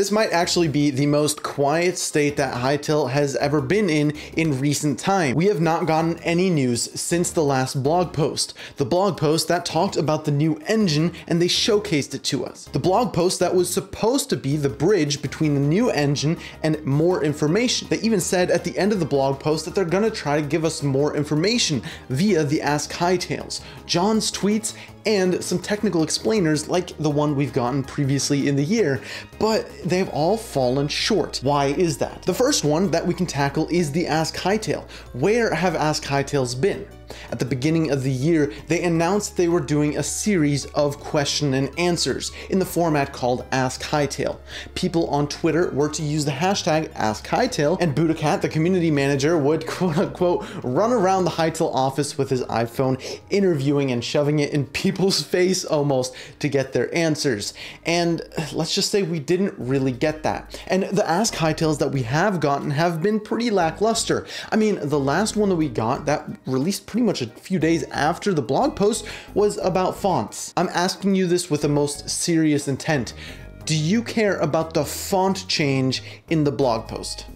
This might actually be the most quiet state that Hytale has ever been in recent time. We have not gotten any news since the last blog post. The blog post that talked about the new engine and they showcased it to us. The blog post that was supposed to be the bridge between the new engine and more information. They even said at the end of the blog post that they're gonna try to give us more information via the Ask Hytales, John's tweets, and some technical explainers like the one we've gotten previously in the year, but they've all fallen short. Why is that? The first one that we can tackle is the Ask Hytale. Where have Ask Hytales been? At the beginning of the year, they announced they were doing a series of question and answers in the format called Ask Hytale. People on Twitter were to use the hashtag Ask Hytale, and Budacat, the community manager, would quote unquote run around the Hytale office with his iPhone, interviewing and shoving it in people's face almost to get their answers. And let's just say we didn't really get that. And the Ask Hytales that we have gotten have been pretty lackluster. I mean, the last one that we got that released pretty much a few days after the blog post was about fonts. I'm asking you this with the most serious intent. Do you care about the font change in the blog post?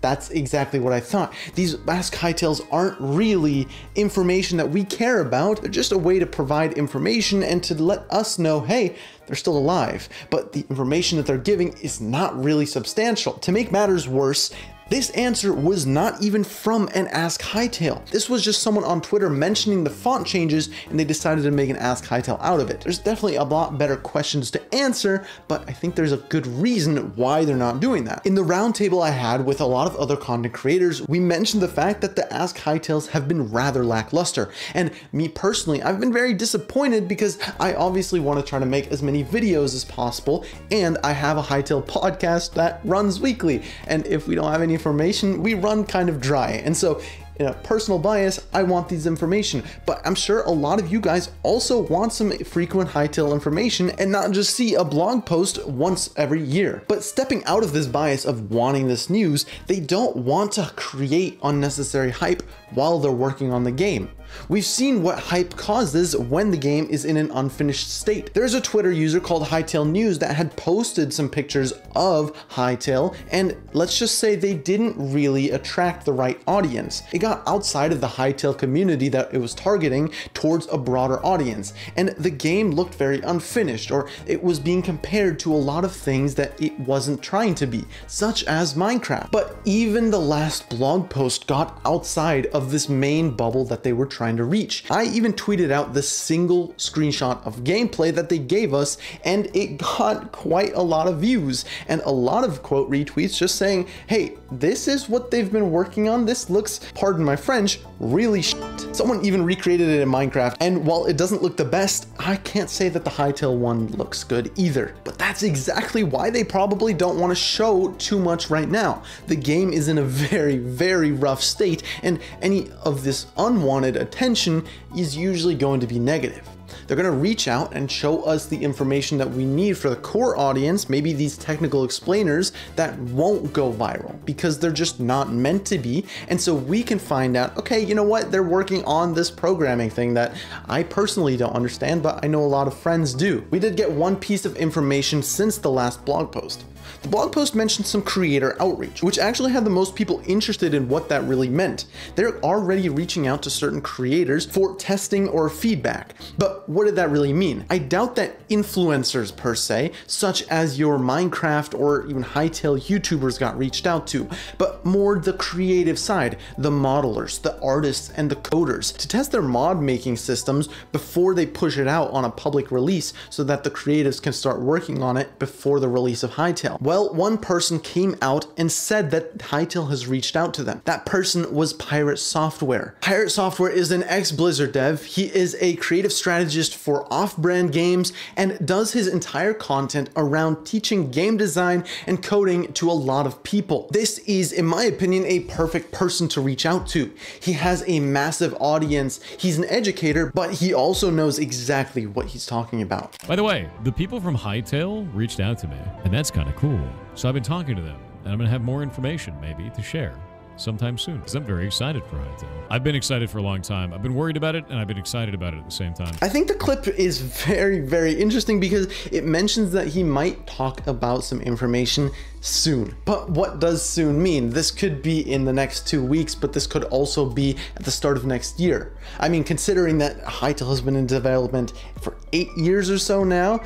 That's exactly what I thought. These Ask Hytales aren't really information that we care about. They're just a way to provide information and to let us know, hey, they're still alive. But the information that they're giving is not really substantial. To make matters worse, this answer was not even from an Ask Hytale. This was just someone on Twitter mentioning the font changes and they decided to make an Ask Hytale out of it. There's definitely a lot better questions to answer, but I think there's a good reason why they're not doing that. In the roundtable I had with a lot of other content creators, we mentioned the fact that the Ask Hytales have been rather lackluster. And me personally, I've been very disappointed because I obviously want to try to make as many videos as possible, and I have a Hytale podcast that runs weekly. And if we don't have any information, we run kind of dry. And so in a personal bias, I want these information, but I'm sure a lot of you guys also want some frequent Hytale information and not just see a blog post once every year. But stepping out of this bias of wanting this news, they don't want to create unnecessary hype while they're working on the game. We've seen what hype causes when the game is in an unfinished state. There's a Twitter user called Hytale News that had posted some pictures of Hytale, and let's just say they didn't really attract the right audience. It got outside of the Hytale community that it was targeting towards a broader audience, and the game looked very unfinished, or it was being compared to a lot of things that it wasn't trying to be, such as Minecraft. But even the last blog post got outside of this main bubble that they were trying to reach. I even tweeted out this single screenshot of gameplay that they gave us, and it got quite a lot of views and a lot of quote retweets just saying, hey, this is what they've been working on. This looks, pardon my French, really shit. Someone even recreated it in Minecraft, and while it doesn't look the best, I can't say that the Hytale one looks good either. But that's exactly why they probably don't want to show too much right now. The game is in a very, very rough state, and any of this unwanted attention is usually going to be negative. They're going to reach out and show us the information that we need for the core audience, maybe these technical explainers that won't go viral because they're just not meant to be. And so we can find out, okay, you know what? They're working on this programming thing that I personally don't understand, but I know a lot of friends do. We did get one piece of information since the last blog post. The blog post mentioned some creator outreach, which actually had the most people interested in what that really meant. They're already reaching out to certain creators for testing or feedback. But what did that really mean? I doubt that influencers per se, such as your Minecraft or even Hytale YouTubers got reached out to, but more the creative side, the modelers, the artists, and the coders to test their mod making systems before they push it out on a public release so that the creatives can start working on it before the release of Hytale. Well, one person came out and said that Hytale has reached out to them. That person was Pirate Software. Pirate Software is an ex-Blizzard dev. He is a creative strategist for off-brand games and does his entire content around teaching game design and coding to a lot of people. This is, in my opinion, a perfect person to reach out to. He has a massive audience. He's an educator, but he also knows exactly what he's talking about. By the way, the people from Hytale reached out to me, and that's kind of cool. So I've been talking to them, and I'm gonna have more information maybe to share. sometime soon, because I'm very excited for Hytale. I've been excited for a long time. I've been worried about it, and I've been excited about it at the same time. I think the clip is very, very interesting because it mentions that he might talk about some information soon. But what does soon mean? This could be in the next 2 weeks, but this could also be at the start of next year. I mean, considering that Hytale has been in development for 8 years or so now,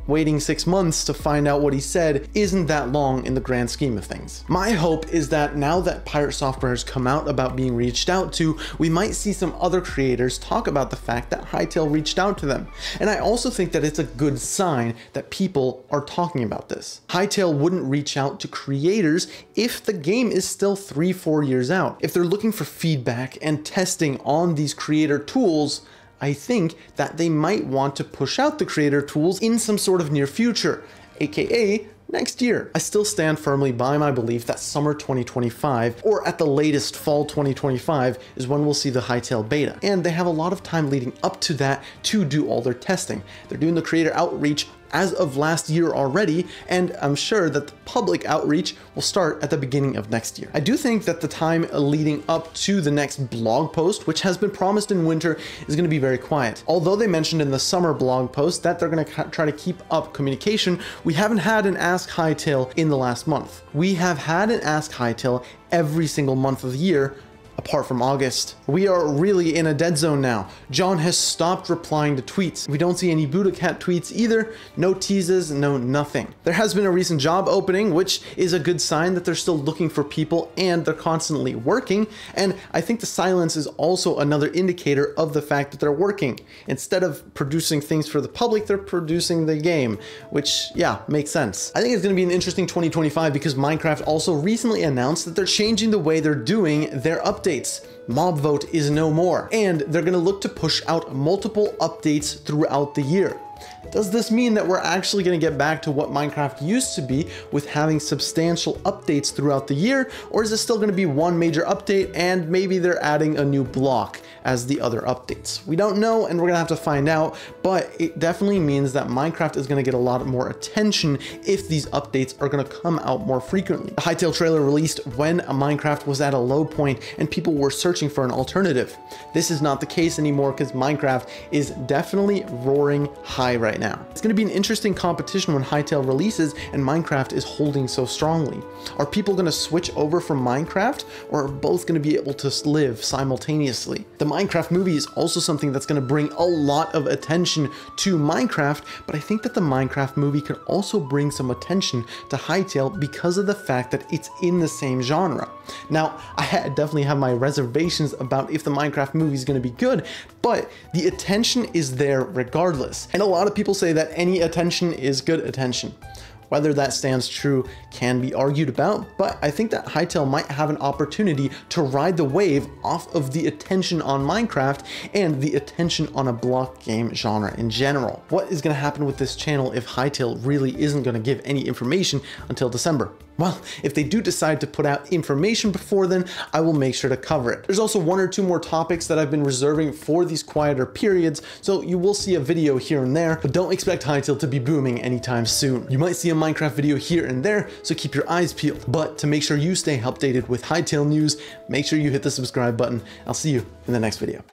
waiting 6 months to find out what he said isn't that long in the grand scheme of things. My hope is that now that Pirate Software has come out about being reached out to, we might see some other creators talk about the fact that Hytale reached out to them. And I also think that it's a good sign that people are talking about this. Hytale wouldn't reach out to creators if the game is still 3-4 years out. If they're looking for feedback and testing on these creator tools, I think that they might want to push out the creator tools in some sort of near future, aka next year. I still stand firmly by my belief that summer 2025, or at the latest fall 2025, is when we'll see the Hytale beta. And they have a lot of time leading up to that to do all their testing. They're doing the creator outreach as of last year already, and I'm sure that the public outreach will start at the beginning of next year. I do think that the time leading up to the next blog post, which has been promised in winter, is going to be very quiet. Although they mentioned in the summer blog post that they're going to try to keep up communication, we haven't had an Ask Hytale in the last month. We have had an Ask Hytale every single month of the year, apart from August. We are really in a dead zone now. John has stopped replying to tweets. We don't see any Budokat tweets either, no teases, no nothing. There has been a recent job opening, which is a good sign that they're still looking for people and they're constantly working. And I think the silence is also another indicator of the fact that they're working. Instead of producing things for the public, they're producing the game, which, yeah, makes sense. I think it's going to be an interesting 2025 because Minecraft also recently announced that they're changing the way they're doing their updates. Mob vote is no more, and they're going to look to push out multiple updates throughout the year. Does this mean that we're actually going to get back to what Minecraft used to be with having substantial updates throughout the year, or is it still going to be one major update and maybe they're adding a new block as the other updates? We don't know, and we're going to have to find out, but it definitely means that Minecraft is going to get a lot more attention if these updates are going to come out more frequently. The Hytale trailer released when Minecraft was at a low point and people were searching for an alternative. This is not the case anymore because Minecraft is definitely roaring high right now. It's going to be an interesting competition when Hytale releases and Minecraft is holding so strongly. Are people going to switch over from Minecraft, or are both going to be able to live simultaneously? The Minecraft movie is also something that's going to bring a lot of attention to Minecraft, but I think that the Minecraft movie could also bring some attention to Hytale because of the fact that it's in the same genre. Now, I definitely have my reservations about if the Minecraft movie is going to be good, but the attention is there regardless. And a lot of people say that any attention is good attention. Whether that stands true can be argued about, but I think that Hytale might have an opportunity to ride the wave off of the attention on Minecraft and the attention on a block game genre in general. What is going to happen with this channel if Hytale really isn't going to give any information until December? Well, if they do decide to put out information before then, I will make sure to cover it. There's also 1 or 2 more topics that I've been reserving for these quieter periods, so you will see a video here and there, but don't expect Hytale to be booming anytime soon. You might see a Minecraft video here and there, so keep your eyes peeled. But to make sure you stay updated with Hytale news, make sure you hit the subscribe button. I'll see you in the next video.